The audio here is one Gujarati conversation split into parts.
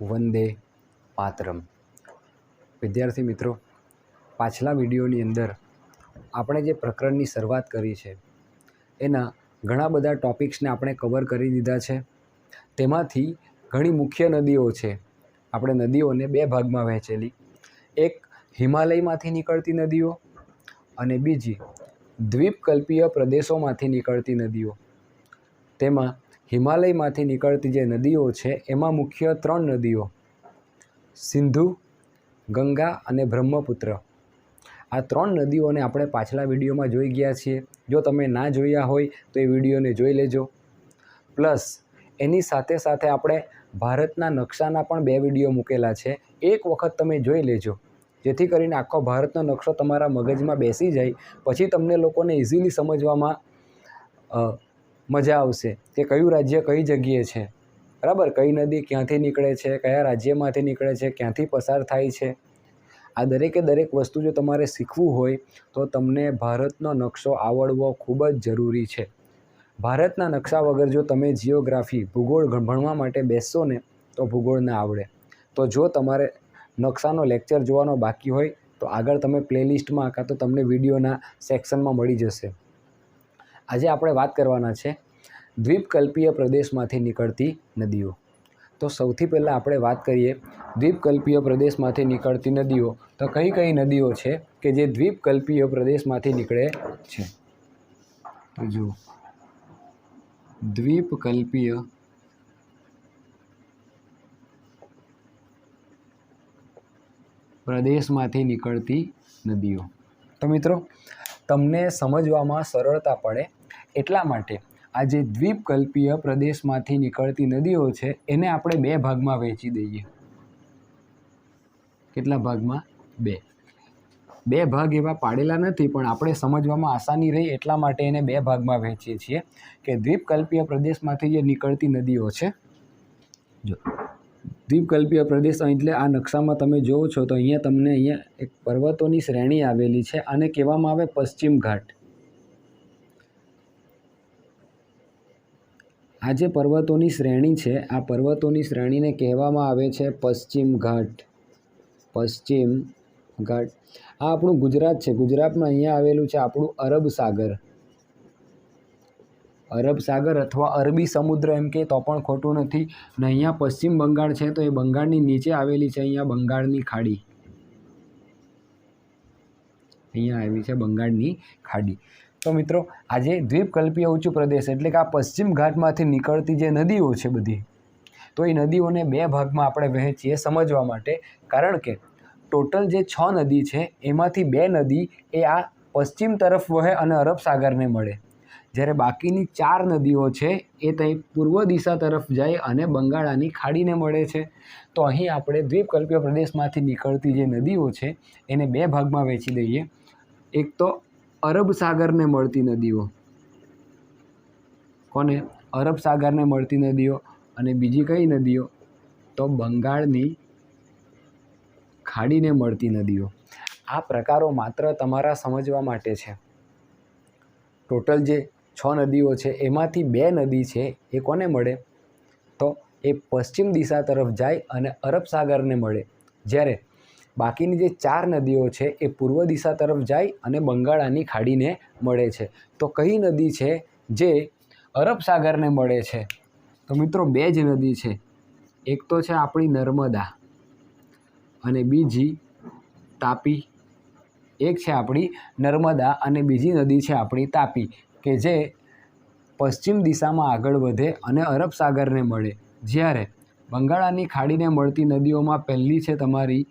વંદે માતરમ। વિદ્યાર્થી મિત્રો, પાછલા વિડીયોની અંદર આપણે જે પ્રકરણની શરૂઆત કરી છે એના ઘણા બધા ટૉપિક્સને આપણે કવર કરી દીધા છે। તેમાંથી ઘણી મુખ્ય નદીઓ છે। આપણે નદીઓને બે ભાગમાં વહેંચેલી, એક હિમાલયમાંથી નીકળતી નદીઓ અને બીજી દ્વીપકલ્પીય પ્રદેશોમાંથી નીકળતી નદીઓ। તેમાં હિમાલયમાંથી નીકળતી જે નદીઓ છે એમાં મુખ્ય ત્રણ નદીઓ સિંધુ, ગંગા અને બ્રહ્મપુત્ર। આ ત્રણ નદીઓને આપણે પાછલા વિડીયોમાં જોઈ ગયા છીએ। જો તમે ના જોયા હોય તો એ વિડીયોને જોઈ લેજો। પ્લસ એની સાથે સાથે આપણે ભારતના નકશાના પણ બે વિડીયો મૂકેલા છે, એક વખત તમે જોઈ લેજો, જેથી કરીને આખો ભારતનો નકશો તમારા મગજમાં બેસી જાય। પછી તમને લોકોને ઇઝીલી સમજવામાં મજા આવશે કે કયું રાજ્ય કઈ જગ્યાએ છે, બરાબર, કઈ નદી ક્યાંથી નીકળે છે, કયા રાજ્યમાંથી નીકળે છે, ક્યાંથી પસાર થાય છે। આ દરેકે દરેક વસ્તુ જો તમારે શીખવું હોય તો તમને ભારતનો નકશો આવડવો ખૂબ જ જરૂરી છે। ભારતના નકશા વગર જો તમે જિયોગ્રાફી ભૂગોળ ભણવા માટે બેસશો ને તો ભૂગોળ ના આવડે। તો જો તમારે નકશાનો લેક્ચર જોવાનો બાકી હોય તો આગળ તમે પ્લેલિસ્ટમાં કાં તો તમને વિડીયોના સેક્શનમાં મળી જશે। આજે આપણે વાત કરવાના છે દ્વીપકલ્પીય પ્રદેશમાંથી નીકળતી નદીઓ। તો સૌથી પહેલાં આપણે વાત કરીએ દ્વીપકલ્પીય પ્રદેશમાંથી નીકળતી નદીઓ। તો કઈ કઈ નદીઓ છે કે જે દ્વીપકલ્પીય પ્રદેશમાંથી નીકળે છે? તો જુઓ, દ્વીપકલ્પીય પ્રદેશમાંથી નીકળતી નદીઓ। તો મિત્રો, તમને સમજવામાં સરળતા પડે એટલા માટે આ જે દ્વીપકલ્પીય પ્રદેશમાંથી નીકળતી નદીઓ છે એને આપણે બે ભાગમાં વહેંચી દઈએ। કેટલા ભાગમાં? બે ભાગ એવા પાડેલા નથી, પણ આપણે સમજવામાં આસાની રહી એટલા માટે એને બે ભાગમાં વહેંચીએ છીએ કે દ્વીપકલ્પીય પ્રદેશમાંથી જે નીકળતી નદીઓ છે, જો દ્વીપકલ્પીય પ્રદેશ એટલે આ નકશામાં તમે જોવો છો તો અહીંયા એક પર્વતોની શ્રેણી આવેલી છે, આને કહેવામાં આવે પશ્ચિમ ઘાટ। આ જે પર્વતોની શ્રેણી છે, આ પર્વતોની શ્રેણીને કહેવામાં આવે છે પશ્ચિમ ઘાટ। પશ્ચિમ ઘાટ આ આપણું ગુજરાત છે। ગુજરાતમાં અહીંયા આવેલું છે આપણું અરબ સાગર। અરબ સાગર અથવા અરબી સમુદ્ર એમ કે તો પણ ખોટું નથી। ને અહીંયા પશ્ચિમ બંગાળ છે તો એ બંગાળની નીચે આવેલી છે અહીંયા બંગાળની ખાડી। અહીંયા આવી છે બંગાળની ખાડી। તો મિત્રો, આજે દ્વીપકલ્પીય ઊંચું પ્રદેશ એટલે કે આ પશ્ચિમ ઘાટમાંથી નીકળતી જે નદીઓ છે બધી, તો એ નદીઓને બે ભાગમાં આપણે વહેંચીએ સમજવા માટે। કારણ કે ટોટલ જે 6 નદી છે એમાંથી 2 નદી એ આ પશ્ચિમ તરફ વહે અને અરબ સાગરને મળે, જ્યારે બાકીની 4 નદીઓ છે એ ત્યાં પૂર્વ દિશા તરફ જાય અને બંગાળાની ખાડીને મળે છે। તો અહીં આપણે દ્વીપકલ્પીય પ્રદેશમાંથી નીકળતી જે નદીઓ છે એને બે ભાગમાં વહેંચી દઈએ। એક તો અરબ સાગરને મળતી નદીઓ, કોને? અરબ સાગરને મળતી નદીઓ। અને બીજી કઈ નદીઓ? તો બંગાળની ખાડીને મળતી નદીઓ। આ પ્રકારો માત્ર તમારા સમજવા માટે છે। ટોટલ જે 6 નદીઓ છે એમાંથી 2 નદી છે એ કોને મળે? તો એ પશ્ચિમ દિશા તરફ જાય અને અરબ સાગરને મળે, જ્યારે બાકીની જે 4 નદીઓ છે એ પૂર્વ દિશા તરફ જાય અને બંગાળાની ખાડીને મળે છે। તો કઈ નદી છે જે અરબ સાગરને મળે છે? તો મિત્રો, 2 જ નદી છે। એક તો છે આપણી નર્મદા અને બીજી તાપી। એક છે આપણી નર્મદા અને બીજી નદી છે આપણી તાપી, કે જે પશ્ચિમ દિશામાં આગળ વધે અને અરબ સાગરને મળે। જ્યારે બંગાળાની ખાડીને મળતી નદીઓમાં પહેલી છે તમારી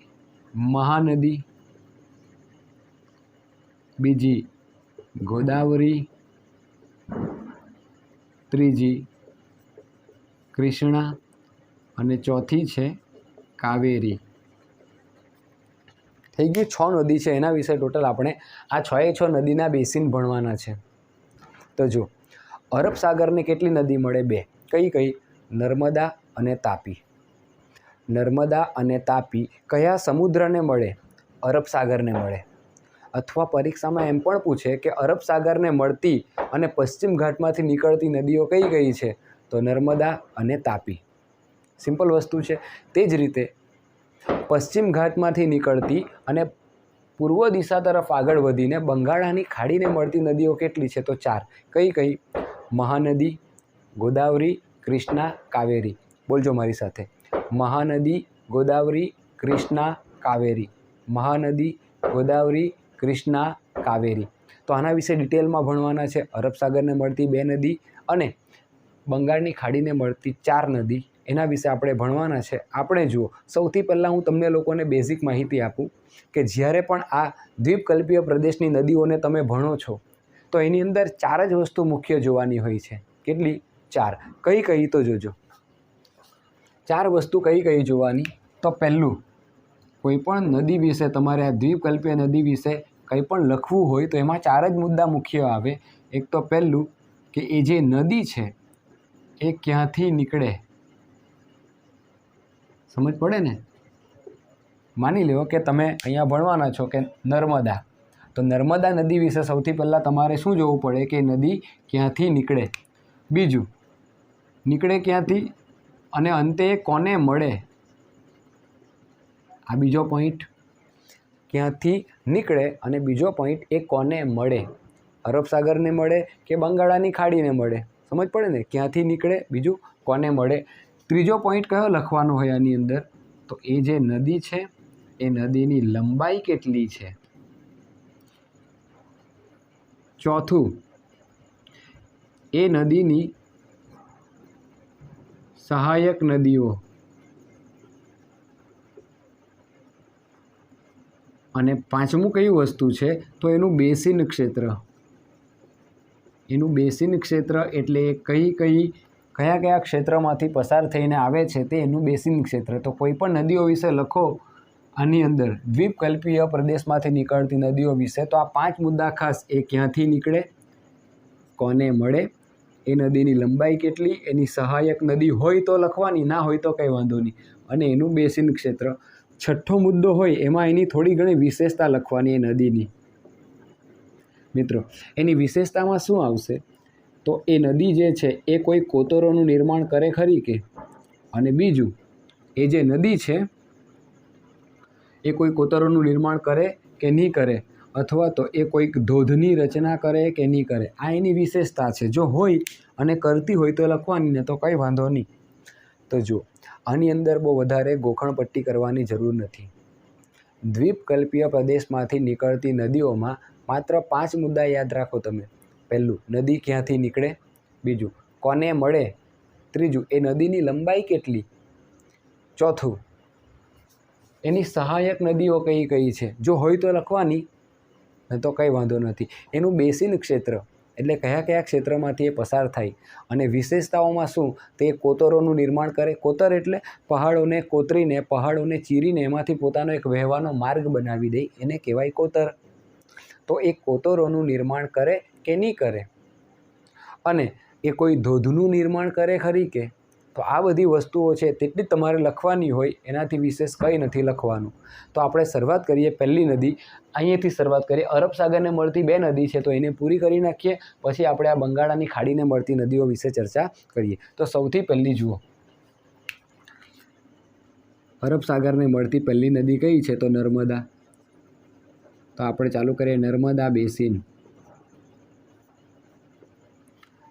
મહાનદી, બીજી ગોદાવરી, ત્રીજી કૃષ્ણા અને ચોથી છે કાવેરી। થઈ ગયું 6 નદી છે, એના વિશે ટોટલ આપણે આ 6 નદીના બેસિન ભણવાના છે। તો જો અરબ સાગરને કેટલી નદી મળે? 2। કઈ કઈ? નર્મદા અને તાપી। નર્મદા અને તાપી કયા સમુદ્રને મળે? અરબ સાગરને મળે। અથવા પરીક્ષામાં એમ પણ પૂછે કે અરબ સાગરને મળતી અને પશ્ચિમ ઘાટમાંથી નીકળતી નદીઓ કઈ કઈ છે? તો નર્મદા અને તાપી। સિમ્પલ વસ્તુ છે. તે જ રીતે પશ્ચિમ ઘાટમાંથી નીકળતી અને પૂર્વ દિશા તરફ આગળ વધીને બંગાળાની ખાડીને મળતી નદીઓ કેટલી છે? તો 4. કઈ કઈ? મહાનદી, ગોદાવરી, કૃષ્ણા, કાવેરી. બોલજો મારી સાથે. મહાનદી, ગોદાવરી, કૃષ્ણા, કાવેરી. મહાનદી, ગોદાવરી, કૃષ્ણા, કાવેરી. તો આના વિશે ડિટેલમાં ભણવાના છે. અરબ સાગરને મળતી 2 નદી અને બંગાળની ખાડીને મળતી 4 નદી, એના વિશે આપણે ભણવાના છે. આપણે જુઓ, સૌથી પહેલાં હું તમને લોકોને બેઝિક માહિતી આપું કે જ્યારે પણ આ દ્વીપકલ્પીય પ્રદેશની નદીઓને તમે ભણો છો તો એની અંદર 4 જ વસ્તુ મુખ્ય જોવાની હોય છે. કેટલી? 4. કઈ કઈ? તો જોજો 4 વસ્તુ કઈ કઈ જોવાની. તો પહેલું, કોઈ પણ નદી વિશે તમારે આ દ્વીપકલ્પીય નદી વિશે કંઈ પણ લખવું હોય તો એમાં 4 જ મુદ્દા મુખ્ય આવે. એક તો પહેલું કે એ જે નદી છે એ ક્યાંથી નીકળે. સમજ પડે ને? માની લો કે તમે અહીંયા ભણવાના છો કે નર્મદા, તો નર્મદા નદી વિશે સૌથી પહેલાં તમારે શું જોવું પડે કે નદી ક્યાંથી નીકળે. બીજું, નીકળે ક્યાંથી અને અંતે કોને મળે. આ બીજો પોઈન્ટ. ક્યાંથી નીકળે અને બીજો પોઈન્ટ એ કોને મળે. અરબ સાગરને મળે કે બંગાળાની ખાડીને મળે. સમજ પડે ને? ક્યાંથી નીકળે, બીજું કોને મળે. ત્રીજો પોઈન્ટ કયો લખવાનો હોય આની અંદર? તો એ જે નદી છે એ નદીની લંબાઈ કેટલી છે. ચોથું, એ નદીની સહાયક નદીઓ. અને પાંચમું કયું વસ્તુ છે? તો એનું બેસિન ક્ષેત્ર. એનું બેસિન ક્ષેત્ર એટલે કયા કયા ક્ષેત્રમાંથી પસાર થઈને આવે છે તે એનું બેસિન ક્ષેત્ર. તો કોઈ પણ નદીઓ વિશે લખો આની અંદર, દ્વીપકલ્પીય પ્રદેશમાંથી નીકળતી નદીઓ વિશે, તો આ 5 મુદ્દા ખાસ. એ ક્યાંથી નીકળે, કોને મળે, એ નદીની લંબાઈ કેટલી, એની સહાયક નદી હોય તો લખવાની, ના હોય તો કંઈ વાંધો નહીં, અને એનું બેસિન ક્ષેત્ર. છઠ્ઠો મુદ્દો હોય એમાં એની થોડી ઘણી વિશેષતા લખવાની એ નદીની. મિત્રો, એની વિશેષતામાં શું આવશે? તો એ નદી જે છે એ કોઈ કોતરોનું નિર્માણ કરે ખરી કે. અને બીજું, એ જે નદી છે એ કોઈ કોતરોનું નિર્માણ કરે કે નહીં કરે, અથવા તો એ કોઈક ધોધની રચના કરે કે નહીં કરે. આ એની વિશેષતા છે. જો હોય અને કરતી હોય તો લખવાની, ને તો કંઈ વાંધો નહીં. તો જુઓ, આની અંદર બહુ વધારે ગોખણપટ્ટી કરવાની જરૂર નથી. દ્વીપકલ્પીય પ્રદેશમાંથી નીકળતી નદીઓમાં માત્ર 5 મુદ્દા યાદ રાખો તમે. પહેલું, નદી ક્યાંથી નીકળે. બીજું, કોને મળે. ત્રીજું, એ નદીની લંબાઈ કેટલી. ચોથું, એની સહાયક નદીઓ કઈ કઈ છે. જો હોય તો લખવાની, ને તો કંઈ વાંધો નથી. એનું બેસિન ક્ષેત્ર એટલે કયા કયા ક્ષેત્રમાંથી એ પસાર થાય. અને વિશેષતાઓમાં શું? તે કોતરોનું નિર્માણ કરે. કોતર એટલે પહાડોને કોતરીને, પહાડોને ચીરીને એમાંથી પોતાનો એક વહેવાનો માર્ગ બનાવી દે, એને કહેવાય કોતર. તો એ કોતરોનું નિર્માણ કરે કે નહીં કરે. અને એ કોઈ ધોધનું નિર્માણ કરે ખરી કે. તો આ બધી વસ્તુઓ છે તેટલી જ તમારે લખવાની હોય, એનાથી વિશેષ કંઈ નથી લખવાનું. તો આપણે શરૂઆત કરીએ પહેલી નદી. અહીંયાથી શરૂઆત કરીએ. અરબ સાગરને મળતી 2 નદી છે તો એને પૂરી કરી નાખીએ. પછી આપણે આ બંગાળાની ખાડીને મળતી નદીઓ વિશે ચર્ચા કરીએ. તો સૌથી પહેલી જુઓ, અરબ સાગરને મળતી પહેલી નદી કઈ છે? તો નર્મદા. તો આપણે ચાલુ કરીએ નર્મદા બેસિન.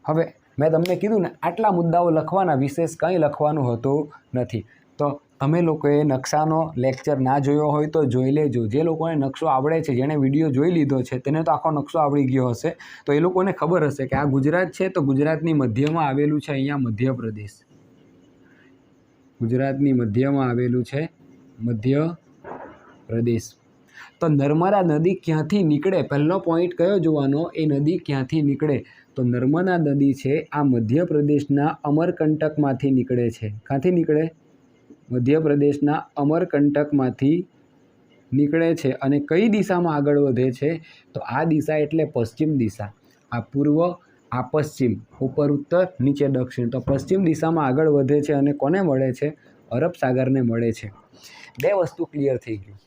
હવે મેં તમને કીધું ને, આટલા મુદ્દાઓ લખવાના, વિશેષ કંઈ લખવાનું હોતું નથી. તો તમે લોકોએ નકશાનો લેક્ચર ના જોયો હોય તો જોઈ લેજો. જે લોકોને નકશો આવડે છે, જેણે વિડીયો જોઈ લીધો છે, તેને તો આખો નકશો આવડી ગયો હશે. તો એ લોકોને ખબર હશે કે આ ગુજરાત છે, તો ગુજરાતની મધ્યમાં આવેલું છે અહીંયા મધ્યપ્રદેશ. ગુજરાતની મધ્યમાં આવેલું છે મધ્યપ્રદેશ. તો નર્મદા નદી ક્યાંથી નીકળે? પહેલો પોઈન્ટ કયો જોવાનો? એ નદી ક્યાંથી નીકળે. તો નર્મદા નદી છે આ મધ્યપ્રદેશના અમરકંટકમાંથી નીકળે છે. ક્યાંથી નીકળે? મધ્યપ્રદેશના અમરકંટકમાંથી નીકળે છે. અને કઈ દિશામાં આગળ વધે છે? તો આ દિશા એટલે પશ્ચિમ દિશા. આ પૂર્વ, આ પશ્ચિમ, ઉપર ઉત્તર, નીચે દક્ષિણ. તો પશ્ચિમ દિશામાં આગળ વધે છે અને કોને મળે છે? અરબ સાગરને મળે છે. 2 વસ્તુ ક્લિયર થઈ ગયું.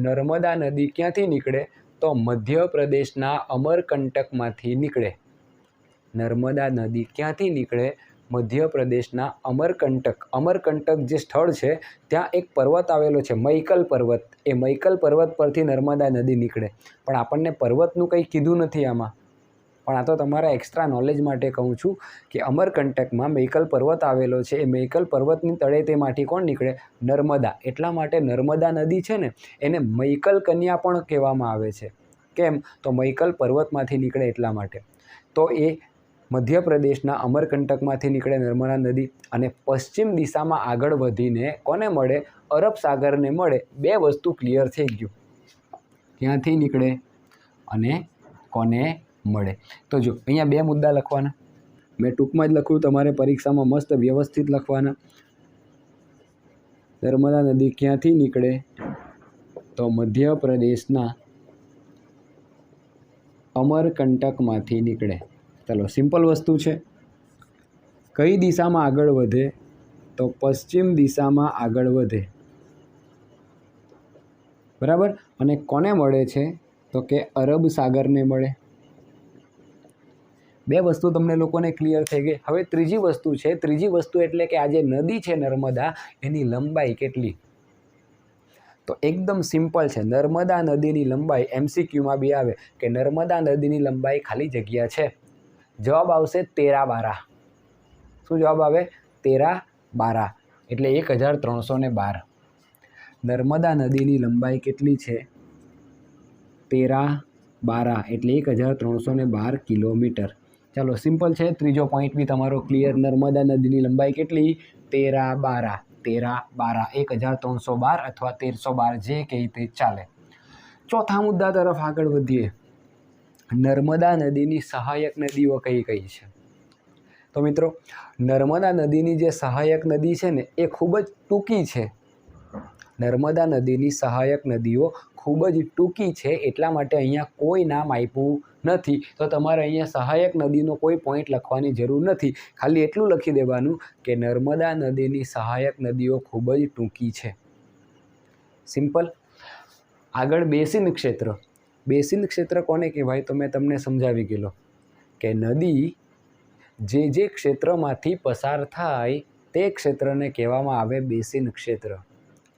નર્મદા નદી ક્યાંથી નીકળે? તો મધ્યપ્રદેશના અમરકંટકમાંથી નીકળે. નર્મદા નદી ક્યાંથી નીકળે? મધ્યપ્રદેશના અમરકંટક જે સ્થળ છે ત્યાં એક પર્વત આવેલો છે, મૈકલ પર્વત. એ મૈકલ પર્વત પરથી નર્મદા નદી નીકળે. પણ આપણને પર્વતનું કંઈ કીધું નથી આમાં, પણ આ તો તમારા એક્સ્ટ્રા નોલેજ માટે કહું છું કે અમરકંટકમાં મૈકલ પર્વત આવેલો છે. એ મૈકલ પર્વતની તળેટીમાંથી કોણ નીકળે? નર્મદા. એટલા માટે નર્મદા નદી છે ને એને મૈકલ કન્યા પણ કહેવામાં આવે છે. કેમ? તો મૈકલ પર્વતમાંથી નીકળે એટલા માટે. તો એ મધ્યપ્રદેશના અમરકંટકમાંથી નીકળે નર્મદા નદી અને પશ્ચિમ દિશામાં આગળ વધીને કોને મળે? અરબ સાગરને મળે. બે વસ્તુ ક્લિયર થઈ ગયું. ક્યાંથી નીકળે અને કોને મળે? તો જો અહીંયા બે મુદ્દા લખવાના. મેં ટૂંકમાં જ લખ્યું, તમારે પરીક્ષામાં મસ્ત વ્યવસ્થિત લખવાના. નર્મદા નદી ક્યાંથી નીકળે? તો મધ્યપ્રદેશના અમરકંટકમાંથી નીકળે. ચાલો, સિમ્પલ વસ્તુ છે. કઈ દિશામાં આગળ વધે? તો પશ્ચિમ દિશામાં આગળ વધે. બરાબર. અને કોને મળે છે? તો કે અરબ સાગરને મળે. બે વસ્તુ તમને લોકોને ક્લિયર થઈ ગઈ. હવે ત્રીજી વસ્તુ છે. ત્રીજી વસ્તુ એટલે કે આ જે નદી છે નર્મદા, એની લંબાઈ કેટલી? તો એકદમ સિમ્પલ છે. નર્મદા નદીની લંબાઈ MCQમાં બી આવે કે નર્મદા નદીની લંબાઈ ખાલી જગ્યા છે. જવાબ આવશે 1312. શું જવાબ આવે? 1312 એટલે 1312. નર્મદા નદીની લંબાઈ કેટલી છે? 1312 એટલે 1312 કિલોમીટર. ચાલો, સિમ્પલ છે. ત્રીજો પોઈન્ટ બી તમારો ક્લિયર. નર્મદા નદીની લંબાઈ કેટલી? 1312. 1312 અથવા 1312 જે કહે તે ચાલે. ચોથા મુદ્દા તરફ આગળ વધીએ. નર્મદા નદીની સહાયક નદીઓ કઈ કઈ છે? તો મિત્રો, નર્મદા નદીની જે સહાયક નદી છે ને એ ખૂબ જ ટૂંકી છે. નર્મદા નદીની સહાયક નદીઓ ખૂબ જ ટૂંકી છે એટલા માટે અહીંયા કોઈ નામ આપ્યું નથી. તો તમારે અહીંયા સહાયક નદીનો કોઈ પોઈન્ટ લખવાની જરૂર નથી. ખાલી એટલું લખી દેવાનું કે નર્મદા નદીની સહાયક નદીઓ ખૂબ જ ટૂંકી છે. સિમ્પલ. આગળ બેસિન ક્ષેત્ર. બેસિન ક્ષેત્ર કોને કહેવાય? તો મેં તમને સમજાવી ગયેલો કે નદી જે ક્ષેત્રમાંથી પસાર થાય તે ક્ષેત્રને કહેવામાં આવે બેસિન ક્ષેત્ર.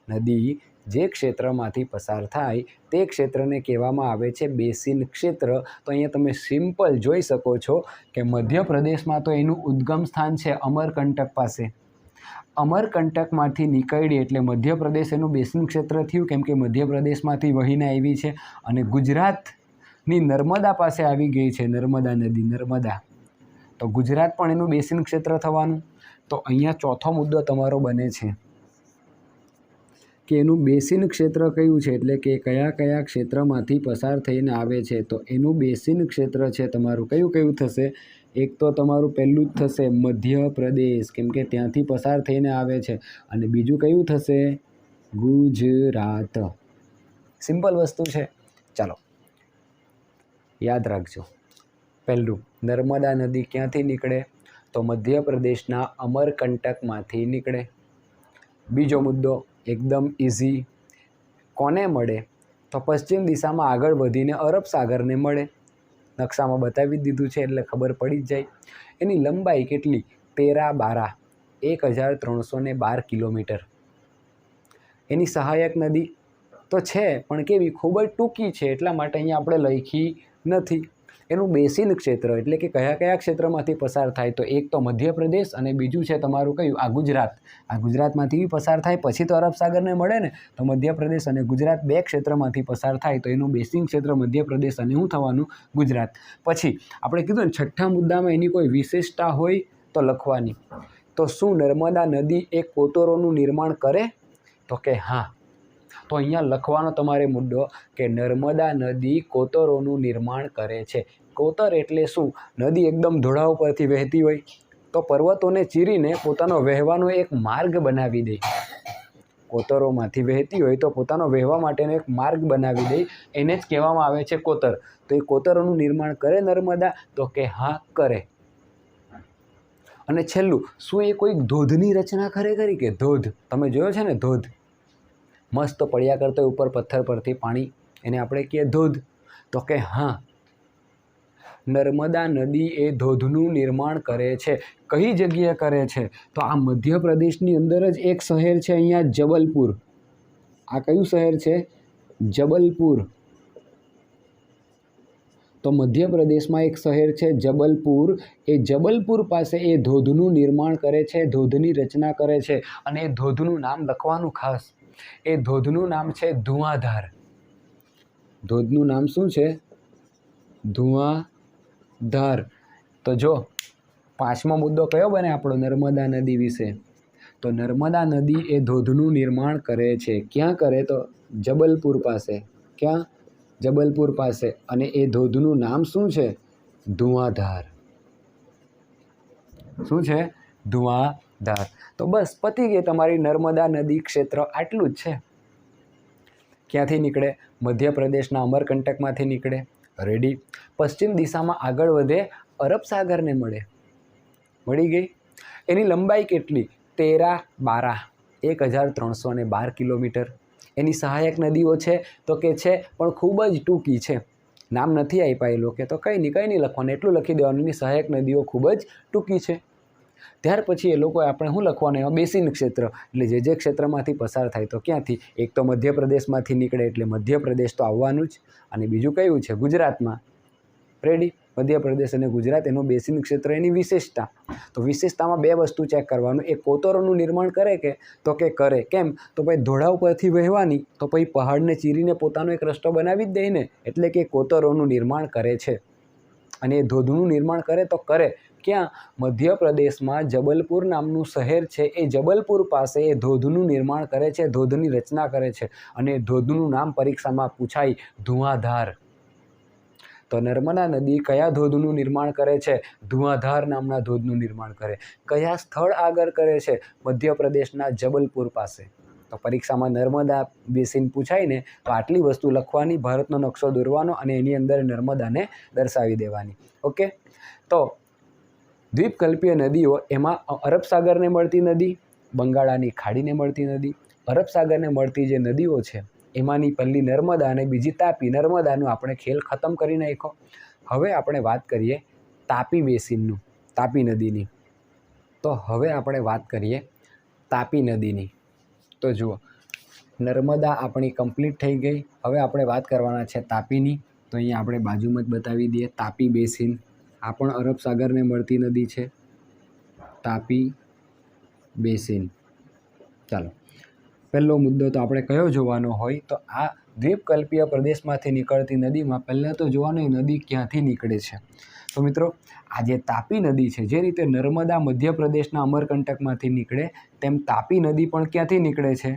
નદી જે ક્ષેત્રમાંથી પસાર થાય તે ક્ષેત્રને કહેવામાં આવે છે બેસિન ક્ષેત્ર. તો અહીંયા તમે સિમ્પલ જોઈ શકો છો કે મધ્યપ્રદેશમાં તો એનું ઉદ્ગમ સ્થાન છે અમરકંટક પાસે. અમરકંટકમાંથી નીકળી એટલે મધ્યપ્રદેશ એનું બેસિન ક્ષેત્ર થયું, કેમ કે મધ્યપ્રદેશમાંથી વહીને આવી છે અને ગુજરાતની નર્મદા પાસે આવી ગઈ છે. નર્મદા નદી, નર્મદા. તો ગુજરાત પણ એનું બેસિન ક્ષેત્ર થવાનું. તો અહીંયા ચોથો મુદ્દો તમારો બને છે કે એનું બેસિન ક્ષેત્ર કયું છે, એટલે કે કયા કયા ક્ષેત્રમાંથી પસાર થઈને આવે છે. તો એનું બેસિન ક્ષેત્ર છે તમારું કયું કયું થશે? એક તો તમારું પહેલું જ થશે મધ્યપ્રદેશ, કેમ કે ત્યાંથી પસાર થઈને આવે છે. અને બીજું કયું થશે? ગુજરાત. સિમ્પલ વસ્તુ છે. ચાલો, યાદ રાખજો. પહેલું, નર્મદા નદી ક્યાંથી નીકળે? તો મધ્યપ્રદેશના અમરકંટકમાંથી નીકળે. બીજો મુદ્દો એકદમ ઇઝી. કોને મળે? તો પશ્ચિમ દિશામાં આગળ વધીને અરબ સાગરને મળે. નકશામાં બતાવી દીધું છે એટલે ખબર પડી જ જાય. એની લંબાઈ કેટલી? 1312. 1312 કિલોમીટર. એની સહાયક નદી તો છે પણ કેવી? ખૂબ જ ટૂંકી છે એટલા માટે અહીંયા આપણે લખી નથી. એનું બેસિન ક્ષેત્ર એટલે કે કયા કયા ક્ષેત્રમાંથી પસાર થાય? તો એક તો મધ્યપ્રદેશ અને બીજું છે તમારું કયું? આ ગુજરાત. આ ગુજરાતમાંથી બી પસાર થાય પછી તો અરબ સાગરને મળે ને. તો મધ્યપ્રદેશ અને ગુજરાત બે ક્ષેત્રમાંથી પસાર થાય તો એનું બેસિન ક્ષેત્ર મધ્યપ્રદેશ અને શું થવાનું? ગુજરાત. પછી આપણે કીધું ને છઠ્ઠા મુદ્દામાં એની કોઈ વિશેષતા હોય તો લખવાની. તો શું નર્મદા નદી એ કોતરોનું નિર્માણ કરે? તો કે હા. તો અહીંયા લખવાનો તમારે મુદ્દો કે નર્મદા નદી કોતરોનું નિર્માણ કરે છે. કોતર એટલે શું? નદી એકદમ ધોળા ઉપરથી વહેતી હોય તો પર્વતોને ચીરીને પોતાનો વહેવાનો એક માર્ગ બનાવી દે. કોતરોમાંથી વહેતી હોય તો પોતાનો વહેવા માટેનો એક માર્ગ બનાવી દે, એને જ કહેવામાં આવે છે કોતર. તો એ કોતરોનું નિર્માણ કરે નર્મદા? તો કે હા, કરે. અને છેલ્લું, શું એ કોઈક ધોધની રચના ખરી કે ધોધ? તમે જોયો છે ને ધોધ, મસ્ત પડ્યા કરતો હોય ઉપર પથ્થર પરથી પાણી, એને આપણે કહીએ ધોધ. તો કે હા, નર્મદા નદી એ ધોધનું નિર્માણ કરે છે. કઈ જગ્યાએ કરે છે? તો આ મધ્યપ્રદેશની અંદર જ એક શહેર છે અહીંયા જબલપુર. આ કયું શહેર છે? જબલપુર. તો મધ્યપ્રદેશમાં એક શહેર છે જબલપુર. એ જબલપુર પાસે એ ધોધનું નિર્માણ કરે છે, ધોધની રચના કરે છે. અને એ ધોધનું નામ લખવાનું ખાસ. એ ધોધનું નામ છે ધુઆંધાર. ધોધનું નામ શું છે? ધુઆંધાર. તો જો પાંચમો મુદ્દો કયો બને આપણો નર્મદા નદી વિશે? તો નર્મદા નદી એ ધોધનું નિર્માણ કરે છે. ક્યાં કરે? તો જબલપુર પાસે. ક્યાં? જબલપુર પાસે. અને એ ધોધનું નામ શું છે? ધુઆંધાર. શું છે? ધુઆંધાર. તો બસ પતી ગઈ તમારી નર્મદા નદી ક્ષેત્ર. આટલું જ છે. ક્યાંથી નીકળે? મધ્યપ્રદેશના અમરકંટકમાંથી નીકળે. રેડી. પશ્ચિમ દિશામાં આગળ વધે, અરબ સાગરને મળે. મળી ગઈ. એની લંબાઈ કેટલી? 13-12 1312 કિલોમીટર. એની સહાયક નદીઓ છે તો કે છે, પણ ખૂબ જ ટૂંકી છે. નામ નથી આપ્યા એ લોકો, તો કંઈ નહીં લખવાનું, એટલું લખી દેવાનું. એની સહાયક નદીઓ ખૂબ જ ટૂંકી છે. ત્યાર પછી એ લોકોએ આપણે શું લખવાનું? એમાં બેસિન ક્ષેત્ર, એટલે જે ક્ષેત્રમાંથી પસાર થાય. તો ક્યાંથી? એક તો મધ્યપ્રદેશમાંથી નીકળે એટલે મધ્યપ્રદેશ તો આવવાનું જ. અને બીજું કયું છે? ગુજરાતમાં. રેડી. મધ્યપ્રદેશ અને ગુજરાત, એનું બેસિન ક્ષેત્ર, એની વિશેષતા. તો વિશેષતામાં બે વસ્તુ ચેક કરવાનું. એ કોતરોનું નિર્માણ કરે કે? તો કે કરે. કેમ? તો ભાઈ ધોળા ઉપરથી વહેવાની, તો પછી પહાડને ચીરીને પોતાનો એક રસ્તો બનાવી જ દે ને. એટલે કે કોતરોનું નિર્માણ કરે છે. અને એ ધોધનું નિર્માણ કરે તો કરે ક્યાં? મધ્યપ્રદેશમાં જબલપુર નામનું શહેર છે. એ જબલપુર પાસે એ ધોધનું નિર્માણ કરે છે, ધોધની રચના કરે છે. અને ધોધનું નામ પરીક્ષામાં પૂછાય, ધુઆંધાર. તો નર્મદા નદી કયા ધોધનું નિર્માણ કરે છે? ધુઆંધાર નામના ધોધનું નિર્માણ કરે. કયા સ્થળ આગળ કરે છે? મધ્યપ્રદેશના જબલપુર પાસે. તો પરીક્ષામાં નર્મદા બેસિન પૂછાય ને, તો આટલી વસ્તુ લખવાની, ભારતનો નકશો દોરવાનો અને એની અંદર નર્મદાને દર્શાવી દેવાની. ઓકે. તો દ્વીપકલ્પીય નદીઓ, એમાં અરબ સાગરને મળતી નદી, બંગાળાની ખાડીને મળતી નદી. અરબ સાગરને મળતી જે નદીઓ છે એમાંની પહેલી નર્મદા અને બીજી તાપી. નર્મદાનો આપણે ખેલ ખતમ કરી નાખ્યો. હવે આપણે વાત કરીએ તાપી બેસિનનું, તાપી નદીની. તો હવે આપણે વાત કરીએ તાપી નદીની. તો જુઓ, નર્મદા આપણી કમ્પ્લીટ થઈ ગઈ. હવે આપણે વાત કરવાના છે તાપીની. તો અહીંયા આપણે બાજુમાં જ બતાવી દઈએ તાપી બેસિન. આ પણ અરબ સાગરને મળતી નદી છે, તાપી બેસિન. ચાલો, પહેલો મુદ્દો તો આપણે કયો જોવાનો હોય? તો આ દ્વીપકલ્પીય પ્રદેશમાંથી નીકળતી નદીમાં પહેલાં તો જોવાનું એ નદી ક્યાંથી નીકળે છે. તો મિત્રો, આ જે તાપી નદી છે, જે રીતે નર્મદા મધ્યપ્રદેશના અમરકંટકમાંથી નીકળે, તેમ તાપી નદી પણ ક્યાંથી નીકળે છે?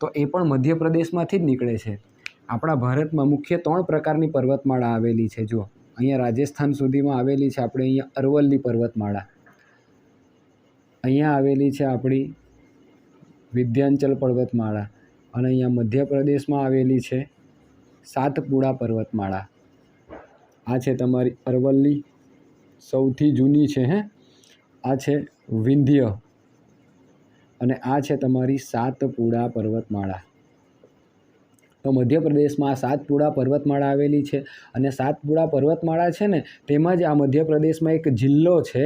તો એ પણ મધ્યપ્રદેશમાંથી જ નીકળે છે. આપણા ભારતમાં મુખ્ય 3 પ્રકારની પર્વતમાળા આવેલી છે. જુઓ, અહીંયા રાજસ્થાન સુધીમાં આવેલી છે. આપણે અહીંયા અરવલ્લી પર્વતમાળા, અહીંયા આવેલી છે આપણી વિંધ્યાચલ પર્વતમાળા, અને અહીંયા મધ્યપ્રદેશમાં આવેલી છે સાતપુડા પર્વતમાળા. આ છે તમારી અરવલ્લી, સૌથી જૂની છે. આ છે વિંધ્ય, અને આ છે તમારી સાતપુડા પર્વતમાળા. તો મધ્યપ્રદેશમાં આ સાતપુડા પર્વતમાળા આવેલી છે. અને સાતપુડા પર્વતમાળા છે ને, તેમાં જ આ મધ્યપ્રદેશમાં એક જિલ્લો છે.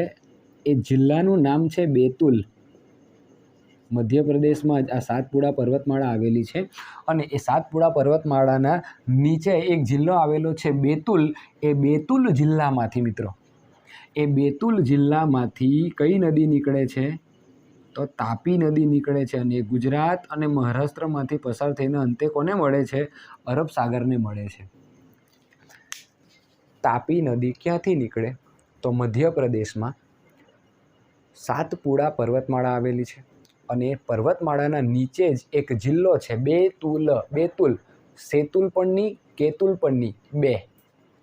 એ જિલ્લાનું નામ છે બેતુલ. મધ્યપ્રદેશમાં જ આ સાતપુડા પર્વતમાળા આવેલી છે. અને એ સાતપુડા પર્વતમાળાના નીચે એક જિલ્લો આવેલો છે બેતુલ. એ બેતુલ જિલ્લામાંથી મિત્રો, એ બેતુલ જિલ્લામાંથી કઈ નદી નીકળે છે? તો તાપી નદી નીકળે છે. અને ગુજરાત અને મહારાષ્ટ્રમાંથી પસાર થઈને અંતે કોને મળે છે? અરબ સાગરને મળે છે. તાપી નદી ક્યાંથી નીકળે? તો મધ્યપ્રદેશમાં સાતપુડા પર્વતમાળા આવેલી છે. અને એ પર્વતમાળાના નીચે જ એક જિલ્લો છે બેતુલ. બેતુલ, સેતુલ પણ નહીં, કેતુલ પણ નહીં, બે.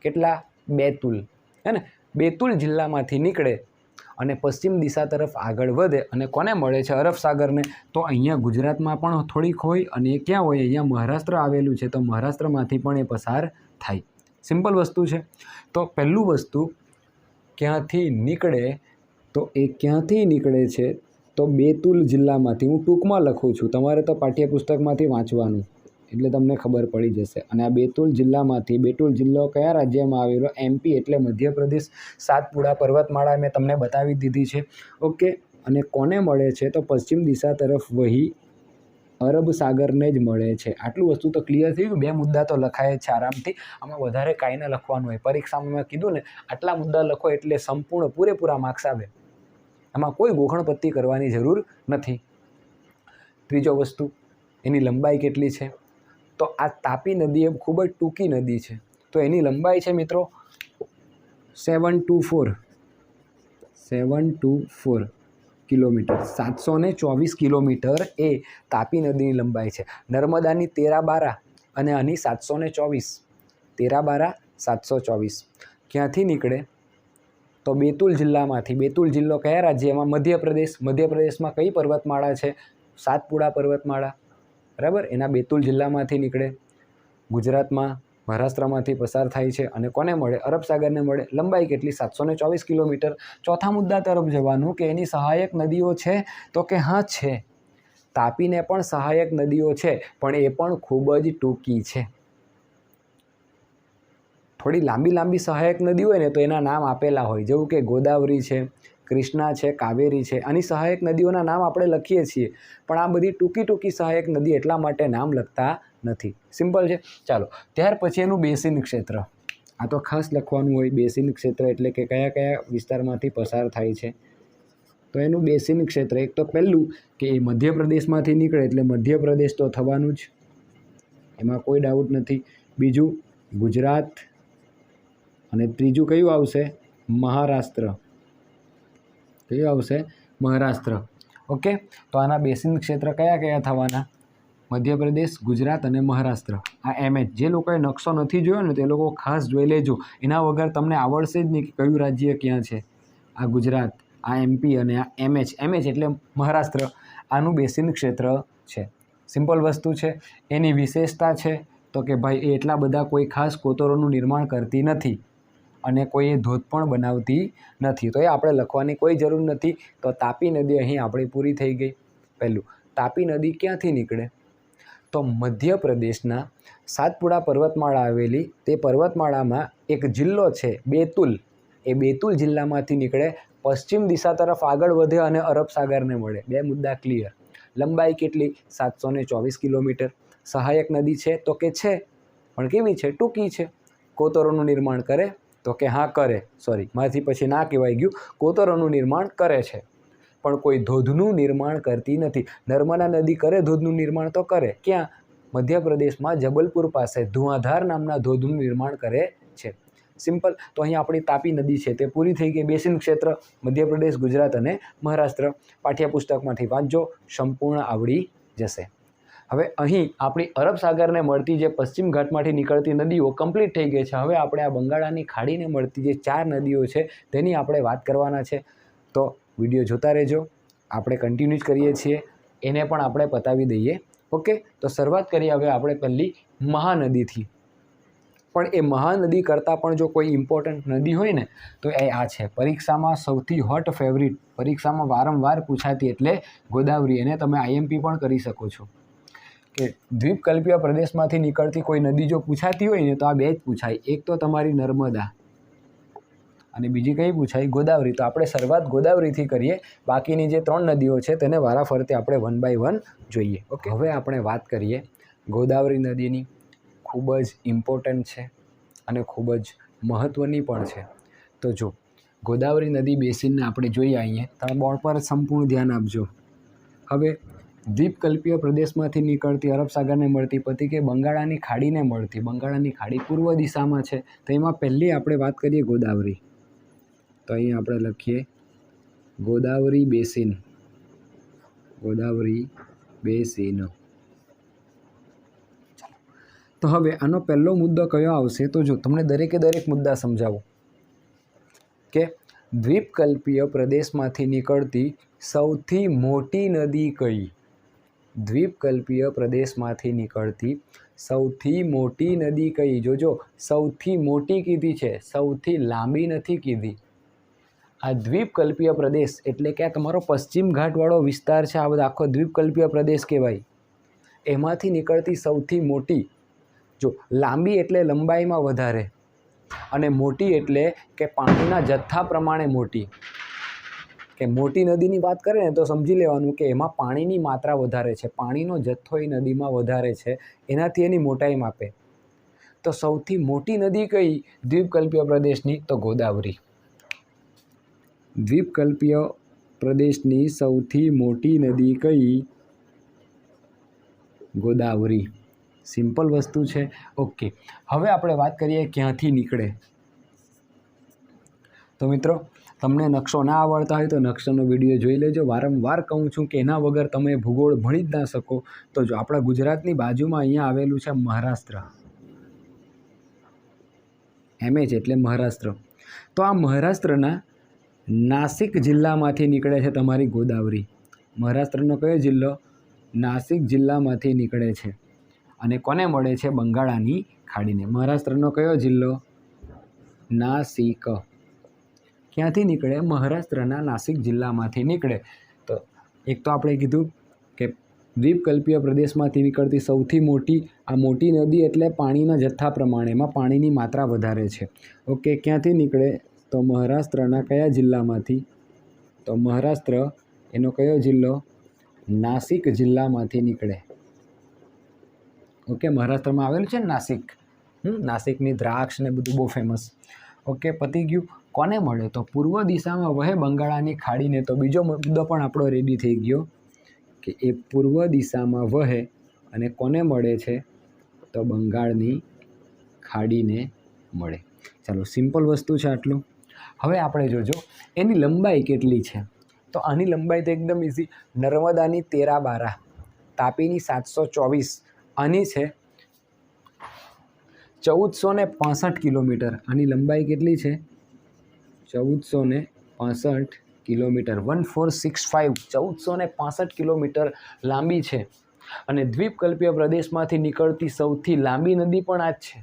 કેટલા? બેતુલ. હે ને? બેતુલ જિલ્લામાંથી નીકળે અને પશ્ચિમ દિશા તરફ આગળ વધે અને કોને મળે છે? અરબ સાગરને. તો અહીંયા ગુજરાતમાં પણ થોડીક હોય, અને એ ક્યાં હોય? અહીંયા મહારાષ્ટ્ર આવેલું છે, તો મહારાષ્ટ્રમાંથી પણ એ પસાર થાય. સિમ્પલ વસ્તુ છે. તો પહેલું વસ્તુ ક્યાંથી નીકળે? તો એ ક્યાંથી નીકળે છે? તો બેતુલ જિલ્લામાંથી. હું ટૂંકમાં લખું છું, તમારે તો પાઠ્યપુસ્તકમાંથી વાંચવાનું. એટલે તમને ખબર પડી જશે. અને આ બેતુલ જિલ્લામાંથી, બેતુલ જિલ્લો કયા રાજ્યમાં આવેલો? MP એટલે મધ્યપ્રદેશ. સાતપુડા પર્વતમાળા મેં તમને બતાવી દીધી છે. ઓકે. અને કોને મળે છે? તો પશ્ચિમ દિશા તરફ વહી અરબ સાગરને જ મળે છે. આટલું વસ્તુ તો ક્લિયર થઈ ગયું. 2 મુદ્દા તો લખાય છે આરામથી. આમાં વધારે કાંઈ ન લખવાનું હોય. પરીક્ષામાં મેં કીધું ને, આટલા મુદ્દા લખો એટલે સંપૂર્ણ પૂરેપૂરા માર્ક્સ આવે. એમાં કોઈ ગોખણપટ્ટી કરવાની જરૂર નથી. ત્રીજો વસ્તુ, એની લંબાઈ કેટલી છે? તો આ તાપી નદી એ ખૂબ જ ટૂંકી નદી છે. તો એની લંબાઈ છે મિત્રો 724 કિલોમીટર. 724 કિલોમીટર એ તાપી નદીની લંબાઈ છે. નર્મદાની 13-12 અને આની 724. 13-12 724 ક્યાંથી નીકળે? તો બેતુલ જિલ્લામાંથી. બેતુલ જિલ્લો કયા રાજ્યમાં? મધ્યપ્રદેશ. મધ્યપ્રદેશમાં કઈ પર્વતમાળા છે? સાતપુડા પર્વતમાળા. બરાબર. એના બેતુલ જિલ્લામાંથી નીકળે. ગુજરાતમાં, મહારાષ્ટ્રમાંથી પસાર થાય છે અને કોને મળે? અરબ સાગરને મળે. લંબાઈ કેટલી? 724 કિલોમીટર. ચોથા મુદ્દા તરફ જવાનું કે એની સહાયક નદીઓ છે? તો કે હા છે. તાપીને પણ સહાયક નદીઓ છે, પણ એ પણ ખૂબ જ ટૂંકી છે. થોડી લાંબી સહાયક નદી હોય ને તો એના નામ આપેલા હોય, જેવું કે ગોદાવરી છે, કૃષ્ણા છે, કાવેરી છે. આની સહાયક નદીઓના નામ આપણે લખીએ છીએ, પણ આ બધી ટૂંકી સહાયક નદી એટલા માટે નામ લખતા નથી. સિમ્પલ છે. ચાલો, ત્યાર પછી એનું બેસિન ક્ષેત્ર. આ તો ખાસ લખવાનું હોય. બેસિન ક્ષેત્ર એટલે કે કયા વિસ્તારમાંથી પસાર થાય છે. તો એનું બેસિન ક્ષેત્ર, એક તો પહેલું કે એ મધ્યપ્રદેશમાંથી નીકળે એટલે મધ્યપ્રદેશ તો થવાનું જ, એમાં કોઈ ડાઉટ નથી. બીજું ગુજરાત, અને ત્રીજું કયું આવશે? મહારાષ્ટ્ર. કયું આવશે? મહારાષ્ટ્ર. ઓકે. તો આના બેસિન ક્ષેત્ર કયા થવાના? મધ્યપ્રદેશ, ગુજરાત અને મહારાષ્ટ્ર. આ MH જે લોકોએ નકશો નથી જોયો ને તે લોકો ખાસ જોઈ લેજો. એના વગર તમને આવડશે જ નહીં કે કયું રાજ્ય ક્યાં છે. આ ગુજરાત, આ MP અને આ MH એટલે મહારાષ્ટ્ર. આનું બેસિન ક્ષેત્ર છે. સિમ્પલ વસ્તુ છે. એની વિશેષતા છે તો કે ભાઈ એ એટલા બધા કોઈ ખાસ કોતરોનું નિર્માણ કરતી નથી અને કોઈ એ ધોધ પણ બનાવતી નથી. તો એ આપણે લખવાની કોઈ જરૂર નથી. તો તાપી નદી અહીં આપણી પૂરી થઈ ગઈ. પહેલું, તાપી નદી ક્યાંથી નીકળે? તો મધ્યપ્રદેશના સાતપુડા પર્વતમાળા આવેલી તે પર્વતમાળામાં એક જિલ્લો છે બેતુલ. એ બેતુલ જિલ્લામાંથી નીકળે, પશ્ચિમ દિશા તરફ આગળ વધે અને અરબ સાગરને મળે. 2 મુદ્દા ક્લિયર. લંબાઈ કેટલી? 724 કિલોમીટર. સહાયક નદી છે તો કે છે, પણ કેવી છે? ટૂંકી છે. કોતરોનું નિર્માણ કરે? તો કે હા કરે. સોરી, મારાથી પછી ના કહેવાય ગયું. કોતરોનું નિર્માણ કરે છે, પણ કોઈ ધોધનું નિર્માણ કરતી નથી. નર્મદા નદી કરે ધોધનું નિર્માણ? તો કરે. ક્યાં? મધ્યપ્રદેશમાં જબલપુર પાસે ધુઆધાર નામના ધોધનું નિર્માણ કરે છે. સિમ્પલ. તો અહીં આપણી તાપી નદી છે તે પૂરી થઈ ગઈ. બેસિન ક્ષેત્ર મધ્યપ્રદેશ, ગુજરાત અને મહારાષ્ટ્ર. પાઠ્યપુસ્તકમાંથી વાંચજો, સંપૂર્ણ આવડી જશે. હવે અહીં આપણી અરબ સાગરને મળતી જે પશ્ચિમ ઘાટમાંથી નીકળતી નદીઓ કમ્પ્લીટ થઈ ગઈ છે. હવે આપણે આ બંગાળાની ખાડીને મળતી જે 4 નદીઓ છે તેની આપણે વાત કરવાના છે. તો વિડીયો જોતા રહેજો. આપણે કન્ટિન્યુ જ કરીએ છીએ, એને પણ આપણે પતાવી દઈએ. ઓકે. તો શરૂઆત કરીએ હવે આપણે પહેલી મહાનદીથી. પણ એ મહાનદી કરતાં પણ જો કોઈ ઇમ્પોર્ટન્ટ નદી હોય ને તો એ આ છે. પરીક્ષામાં સૌથી હોટ ફેવરિટ, પરીક્ષામાં વારંવાર પૂછાતી એટલે ગોદાવરી. એને તમે IMP પણ કરી શકો છો કે દ્વીપકલ્પીય પ્રદેશમાંથી નીકળતી કોઈ નદી જો પૂછાતી હોય ને તો આ 2 જ પૂછાય. એક તો તમારી નર્મદા અને બીજી કઈ પૂછાય? ગોદાવરી. તો આપણે શરૂઆત ગોદાવરીથી કરીએ. બાકીની જે 3 નદીઓ છે તેને વારાફરતે આપણે 1 બાય 1 જોઈએ. ઓકે. હવે આપણે વાત કરીએ ગોદાવરી નદીની. ખૂબ જ ઇમ્પોર્ટન્ટ છે અને ખૂબ જ મહત્ત્વની પણ છે. તો જો ગોદાવરી નદી બેસિનને આપણે જોઈએ અહીંયા, તમે બોર્ડ પર સંપૂર્ણ ધ્યાન આપજો. હવે દ્વીપકલ્પીય પ્રદેશમાંથી નીકળતી અરબ સાગરને મળતી, પછી કે બંગાળાની ખાડીને મળતી. બંગાળાની ખાડી પૂર્વ દિશામાં છે. તો એમાં પહેલી આપણે વાત કરીએ ગોદાવરી. તો અહીં આપણે લખીએ ગોદાવરી બેસિન. ગોદાવરી બેસિન. તો હવે આનો પહેલો મુદ્દો કયો આવશે? તો જો તમને દરેકે દરેક મુદ્દા સમજાવો કે દ્વીપકલ્પીય પ્રદેશમાંથી નીકળતી સૌથી મોટી નદી કઈ? દ્વીપકલ્પીય પ્રદેશમાંથી નીકળતી સૌથી મોટી નદી કઈ? જોજો, સૌથી મોટી કીધી છે, સૌથી લાંબી નથી કીધી. આ દ્વીપકલ્પીય પ્રદેશ એટલે કે આ તમારો પશ્ચિમ ઘાટવાળો વિસ્તાર છે. આ બધો આખો દ્વીપકલ્પીય પ્રદેશ કહેવાય. એમાંથી નીકળતી સૌથી મોટી, જો લાંબી એટલે લંબાઈમાં વધારે અને મોટી એટલે કે પાણીના જથ્થા પ્રમાણે મોટી, કે મોટી નદીની વાત કરે ને તો સમજી લેવાનું કે એમાં પાણીની માત્રા વધારે છે, પાણીનો જથ્થો એ નદીમાં વધારે છે, એનાથી એની મોટાઈ માપે. તો સૌથી મોટી નદી કઈ દ્વીપકલ્પીય પ્રદેશની? તો ગોદાવરી. દ્વીપકલ્પીય પ્રદેશની સૌથી મોટી નદી કઈ? ગોદાવરી. સિમ્પલ વસ્તુ છે. ઓકે, હવે આપણે વાત કરીએ ક્યાંથી નીકળે. તો મિત્રો, તમને નકશો ના આવડતા હોય તો નકશાનો વિડીયો જોઈ લેજો. વારંવાર કહું છું કે એના વગર તમે ભૂગોળ ભણી જ ના શકો. તો જો આપણા ગુજરાતની બાજુમાં અહીંયા આવેલું છે મહારાષ્ટ્ર, MH એટલે મહારાષ્ટ્ર. તો આ મહારાષ્ટ્રના નાસિક જિલ્લામાંથી નીકળે છે તમારી ગોદાવરી. મહારાષ્ટ્રનો કયો જિલ્લો? નાસિક જિલ્લામાંથી નીકળે છે અને કોને મળે છે? બંગાળાની ખાડીને. મહારાષ્ટ્રનો કયો જિલ્લો? નાસિક. ક્યાંથી નીકળે? મહારાષ્ટ્રના નાસિક જિલ્લામાંથી નીકળે. તો એક તો આપણે કીધું કે દ્વીપકલ્પીય પ્રદેશમાંથી નીકળતી સૌથી મોટી, આ મોટી નદી એટલે પાણીના જથ્થા પ્રમાણે, એમાં પાણીની માત્રા વધારે છે. ઓકે, ક્યાંથી નીકળે? તો મહારાષ્ટ્રના કયા જિલ્લામાંથી? તો મહારાષ્ટ્ર એનો કયો જિલ્લો? નાસિક જિલ્લામાંથી નીકળે. ઓકે, મહારાષ્ટ્રમાં આવેલું છે ને નાસિક. નાસિકની દ્રાક્ષ ને બધું બહુ ફેમસ. ઓકે, પતી ગયું. કોને મળે? તો પૂર્વ દિશામાં વહે બંગાળાની ખાડીને. તો બીજો મુદ્દો પણ આપણો રેડી થઈ ગયો કે એ પૂર્વ દિશામાં વહે અને કોને મળે છે? તો બંગાળની ખાડીને મળે. ચાલો, સિમ્પલ વસ્તુ છે આટલું. હવે આપણે જોજો એની લંબાઈ કેટલી છે. તો આની લંબાઈ તો એકદમ ઇઝી. નર્મદાની 13-12, તાપીની 724, આની છે 1465 કિલોમીટર. આની લંબાઈ કેટલી છે? 1465 કિલોમીટર. 1465, 1465 કિલોમીટર લાંબી છે. અને દ્વીપકલ્પીય પ્રદેશમાંથી નીકળતી સૌથી લાંબી નદી પણ આ જ છે,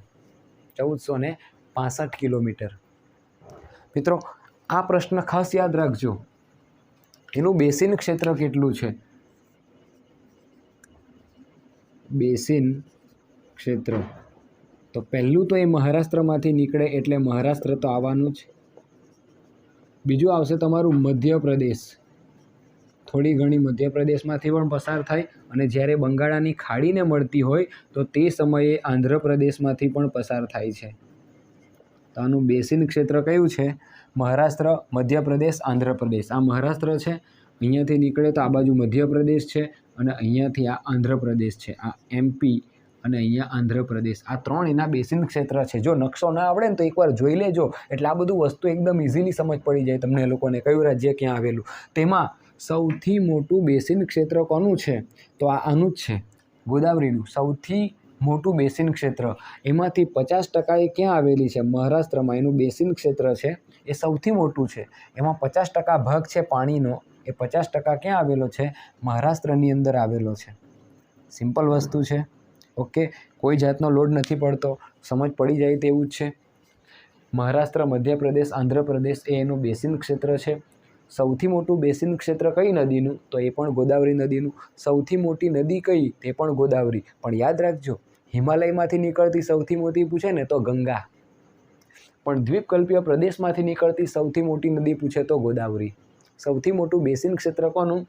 1465 કિલોમીટર. મિત્રો, આ પ્રશ્ન ખાસ યાદ રાખજો. એનું બેસિન ક્ષેત્ર કેટલું છે? બેસિન ક્ષેત્ર. તો પહેલું તો એ મહારાષ્ટ્રમાંથી નીકળે એટલે મહારાષ્ટ્ર તો આવવાનું જ. બીજું આવશે તમારું મધ્યપ્રદેશ. થોડી ઘણી મધ્યપ્રદેશમાંથી પણ પસાર થાય અને જ્યારે બંગાળાની ખાડીને મળતી હોય તો તે સમયે આંધ્રપ્રદેશમાંથી પણ પસાર થાય છે. તો આનું બેસિન ક્ષેત્ર કયું છે? મહારાષ્ટ્ર, મધ્યપ્રદેશ, આંધ્રપ્રદેશ. આ મહારાષ્ટ્ર છે, અહીંયાથી નીકળે તો આ બાજુ મધ્યપ્રદેશ છે અને અહીંયાથી આ આંધ્રપ્રદેશ છે. આ MP અને અહીંયા આંધ્રપ્રદેશ. આ ત્રણ એના બેસિન ક્ષેત્ર છે. જો નકશો ના આવડે ને તો એકવાર જોઈ લેજો, એટલે આ બધું વસ્તુ એકદમ ઇઝીલી સમજ પડી જાય તમને લોકોને કયું રાજ્ય ક્યાં આવેલું. તેમાં સૌથી મોટું બેસિન ક્ષેત્ર કોનું છે? તો આનું જ છે, ગોદાવરીનું. સૌથી મોટું બેસિન ક્ષેત્ર. એમાંથી 50% એ ક્યાં આવેલી છે? મહારાષ્ટ્રમાં. એનું બેસિન ક્ષેત્ર છે એ સૌથી મોટું છે. એમાં 50% ભાગ છે પાણીનો. એ 50% ક્યાં આવેલો છે? મહારાષ્ટ્રની અંદર આવેલો છે. સિમ્પલ વસ્તુ છે. ઓકે, કોઈ જાતનો લોડ નથી પડતો, સમજ પડી જાય તેવું જ છે. મહારાષ્ટ્ર, મધ્યપ્રદેશ, આંધ્રપ્રદેશ એ એનું બેસિન ક્ષેત્ર છે. સૌથી મોટું બેસિન ક્ષેત્ર કઈ નદીનું? તો એ પણ ગોદાવરી નદીનું. સૌથી મોટી નદી કઈ? તે પણ ગોદાવરી. પણ યાદ રાખજો, હિમાલયમાંથી નીકળતી સૌથી મોટી પૂછે ને તો ગંગા. પણ દ્વીપકલ્પીય પ્રદેશમાંથી નીકળતી સૌથી મોટી નદી પૂછે તો ગોદાવરી. સૌથી મોટું બેસિન ક્ષેત્ર કોનું?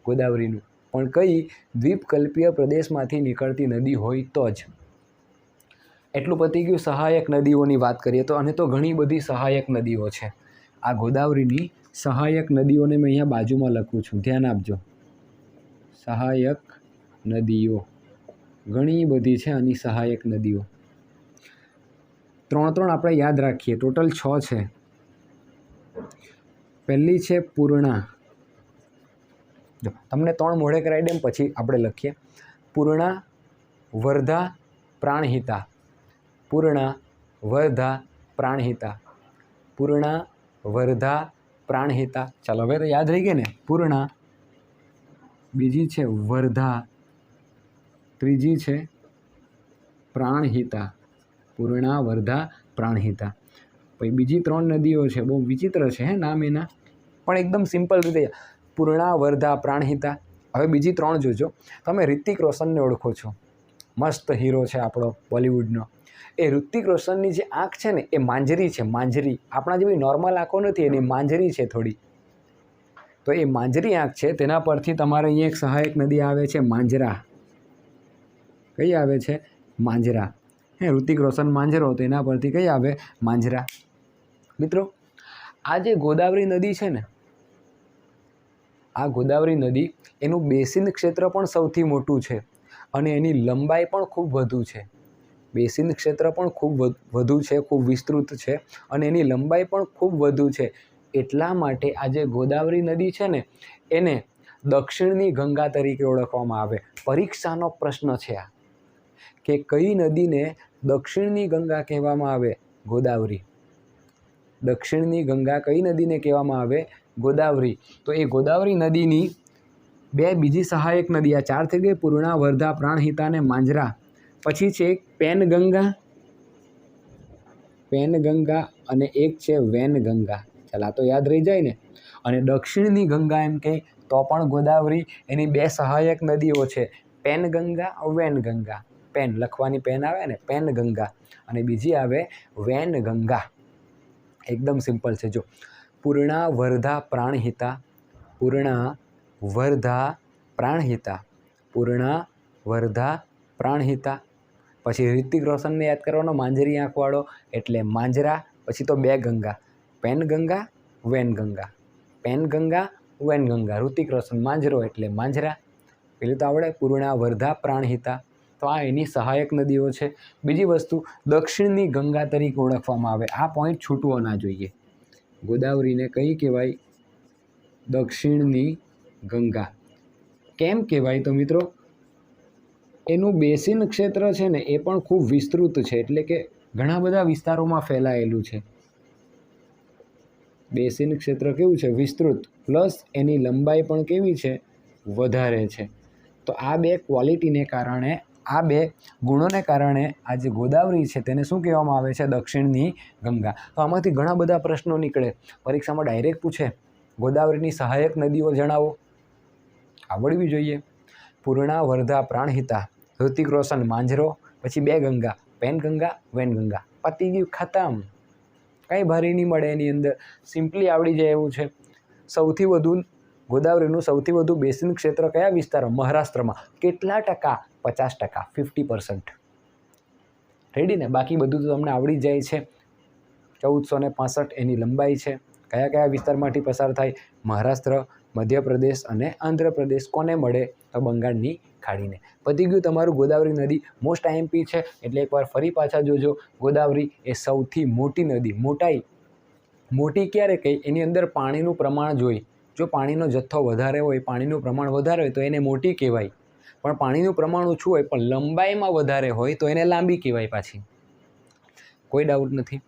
ગોદાવરીનું. પણ કઈ? દ્વીપકલ્પીય પ્રદેશમાંથી નીકળતી નદી હોય તો જ. એટલું પતી ગયું. સહાયક નદીઓની વાત કરીએ તો, અને તો ઘણી બધી સહાયક નદીઓ છે. આ ગોદાવરીની સહાયક નદીઓને મેં અહીંયા બાજુમાં લખું છું, ધ્યાન આપજો. સહાયક નદીઓ ઘણી બધી છે. આની સહાયક નદીઓ 3 આપણે યાદ રાખીએ. ટોટલ 6 છે. પહેલી છે પૂર્ણા. જો તમને 3 મોઢે કરાવી દે પછી આપણે લખીએ. પૂર્ણા, વર્ધા, પ્રાણહિતા. પૂર્ણા, વર્ધા, પ્રાણહિતા. પૂર્ણા, વર્ધા, પ્રાણહિતા. ચાલો, હવે તો યાદ રહી ગઈ ને. પૂર્ણા, બીજી છે વર્ધા, ત્રીજી છે પ્રાણહિતા. પૂર્ણા, વર્ધા, પ્રાણહિતા. પછી બીજી 3 નદીઓ છે, બહુ વિચિત્ર છે નામ એના, પણ એકદમ સિમ્પલ રીતે. પૂર્ણા, વર્ધા, પ્રાણહિતા. હવે બીજી 3 જોજો. તમે રિતિક રોશનને ઓળખો છો, મસ્ત હીરો છે આપણો બોલિવૂડનો. એ રિતિક રોશનની જે આંખ છે ને એ માંજરી છે, માંજરી. આપણા જેવી નોર્મલ આંખો નથી, એની માંજરી છે થોડી. તો એ માંજરી આંખ છે, તેના પરથી તમારે અહીંયા એક સહાયક નદી આવે છે માંજરા. કઈ આવે છે? માંજરા. ઋતિક રોશન માંજરો, તો એના પરથી કઈ આવે? માંજરા. મિત્રો, આ જે ગોદાવરી નદી છે ને, આ ગોદાવરી નદી એનું બેસિન ક્ષેત્ર પણ સૌથી મોટું છે અને એની લંબાઈ પણ ખૂબ વધુ છે. બેસિન ક્ષેત્ર પણ ખૂબ વધુ છે, ખૂબ વિસ્તૃત છે અને એની લંબાઈ પણ ખૂબ વધુ છે. એટલા માટે આ જે ગોદાવરી નદી છે ને એને દક્ષિણની ગંગા તરીકે ઓળખવામાં આવે. પરીક્ષાનો પ્રશ્ન છે આ, કે કઈ નદીને દક્ષિણની ગંગા કહેવામાં આવે? ગોદાવરી. દક્ષિણની ગંગા કઈ નદીને કહેવામાં આવે? ગોદાવરી. તો એ ગોદાવરી નદીની 2 બીજી સહાયક નદી, આ 4 થઈ ગઈ, પૂર્ણા, વર્ધા, પ્રાણહિતા અને માંજરા. પછી છે એક પેનગંગા, પેનગંગા અને એક છે વેનગંગા. ચાલ, આ તો યાદ રહી જાય ને. અને દક્ષિણની ગંગા એમ કહે તો પણ ગોદાવરી. એની 2 સહાયક નદીઓ છે, પેનગંગા, વેનગંગા. પેન લખવાની પેન આવે ને, પેનગંગા. અને બીજી આવે વેનગંગા. એકદમ સિમ્પલ છે. જો પૂર્ણા, વર્ધા, પ્રાણહિતા, પૂર્ણા, વર્ધા, પ્રાણહિતા, પૂર્ણા, વર્ધા, પ્રાણહિતા. પછી રિતિક રોશનને યાદ કરવાનો, માંજરી આંખવાળો, એટલે માંજરા. પછી તો 2 ગંગા, પેનગંગા, વેનગંગા. પેનગંગા, વેનગંગા. રિતિક રોશન માંજરો એટલે માંજરા. પેલું તો આવડે, પૂર્ણા, વર્ધા, પ્રાણહિતા. તો આ એની સહાયક નદીઓ છે. બીજી વસ્તુ, દક્ષિણની ગંગા તરીકે ઓળખવામાં આવે. આ પોઈન્ટ છૂટવો ના જોઈએ. ગોદાવરીને કઈ કહેવાય? દક્ષિણની ગંગા. કેમ કહેવાય? તો મિત્રો, એનું બેસિન ક્ષેત્ર છે ને એ પણ ખૂબ વિસ્તૃત છે, એટલે કે ઘણા બધા વિસ્તારોમાં ફેલાયેલું છે. બેસિન ક્ષેત્ર કેવું છે? વિસ્તૃત. પ્લસ એની લંબાઈ પણ કેવી છે? વધારે છે. તો આ 2 ક્વોલિટીને કારણે, આ 2 ગુણોને કારણે આ જે ગોદાવરી છે તેને શું કહેવામાં આવે છે? દક્ષિણની ગંગા. તો આમાંથી ઘણા બધા પ્રશ્નો નીકળે. પરીક્ષામાં ડાયરેક્ટ પૂછે, ગોદાવરીની સહાયક નદીઓ જણાવો. આવડવી જોઈએ. પૂર્ણા, વર્ધા, પ્રાણહિતા, ઋતિક રોશન માંજરો, પછી 2 ગંગા, પેનગંગા, વેનગંગા. પતી ગયું, ખતમ. કંઈ ભારી નહીં મળે એની અંદર. સિમ્પલી આવડી જાય એવું છે. સૌથી વધુ ગોદાવરીનું સૌથી વધુ બેસિન ક્ષેત્ર કયા વિસ્તારમાં? મહારાષ્ટ્રમાં. કેટલા ટકા? 50%, 50%. રેડી ને? બાકી બધું તો તમને આવડી જાય છે. 1465 એની લંબાઈ છે. કયા કયા વિસ્તારમાંથી પસાર થાય? મહારાષ્ટ્ર, મધ્યપ્રદેશ અને આંધ્રપ્રદેશ. કોને મળે? તો બંગાળની ખાડીને. પતી ગયું તમારું ગોદાવરી નદી. મોસ્ટ આઈએમપી છે, એટલે એકવાર ફરી પાછા જોજો. ગોદાવરી એ સૌથી મોટી નદી. મોટી ક્યારે કહી? એની અંદર પાણીનું પ્રમાણ જોઈ. જો પાણીનો જથ્થો વધારે હોય, પાણીનું પ્રમાણ વધારે હોય તો એને મોટી કહેવાય. પણ પાણીનું પ્રમાણ ઓછું હોય પણ લંબાઈમાં વધારે હોય તો એને લાંબી કહેવાય પાછી. કોઈ ડાઉટ નથી.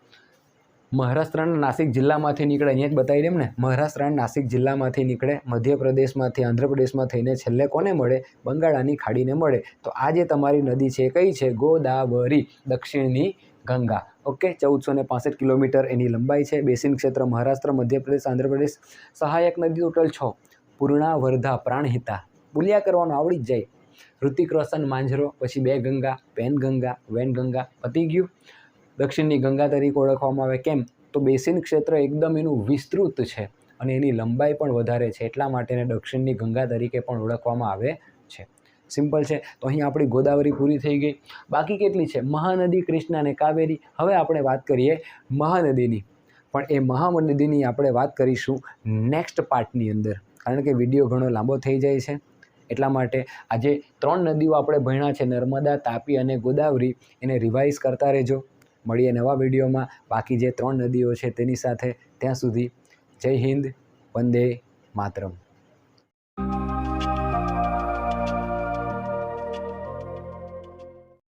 મહારાષ્ટ્રના નાસિક જિલ્લામાંથી નીકળે, અહીંયા જ બતાવી દેમ ને. મહારાષ્ટ્રના નાસિક જિલ્લામાંથી નીકળે, મધ્યપ્રદેશમાંથી, આંધ્રપ્રદેશમાં થઈને છેલ્લે કોને મળે? બંગાળની ખાડીને મળે. તો આ જે તમારી નદી છે એ કઈ છે? ગોદાવરી. દક્ષિણની ગંગા. ઓકે. 1465 કિલોમીટર એની લંબાઈ છે. બેસિન ક્ષેત્ર મહારાષ્ટ્ર, મધ્યપ્રદેશ, આંધ્રપ્રદેશ. સહાયક નદી ટોટલ 6. પૂર્ણા, વર્ધા, પ્રાણહિતા. બોલ્યા કરવાનું આવડી જ જાય. ઋતિક રોશન માંજરો, પછી 2 ગંગા, પેનગંગા, વેનગંગા. પતી ગયું. દક્ષિણની ગંગા તરીકે ઓળખવામાં આવે. કેમ? તો બેસિન ક્ષેત્ર એકદમ એનું વિસ્તૃત છે અને એની લંબાઈ પણ વધારે છે, એટલા માટે એને દક્ષિણની ગંગા તરીકે પણ ઓળખવામાં આવે છે. સિમ્પલ છે. તો અહીં આપણી ગોદાવરી પૂરી થઈ ગઈ. બાકી કેટલી છે? મહાનદી, કૃષ્ણા અને કાવેરી. હવે આપણે વાત કરીએ મહાનદીની. પણ એ મહાનદીની આપણે વાત કરીશું નેક્સ્ટ પાર્ટની અંદર, કારણ કે વિડીયો ઘણો લાંબો થઈ જાય છે. એટલા માટે આજે 3 નદીઓ આપણે ભણ્યા છે, નર્મદા, તાપી અને ગોદાવરી. એને રિવાઇઝ કરતા રહેજો. મળીએ નવા વિડીયોમાં બાકી જે 3 નદીઓ છે તેની સાથે. ત્યાં સુધી જય હિન્દ, વંદે માતરમ.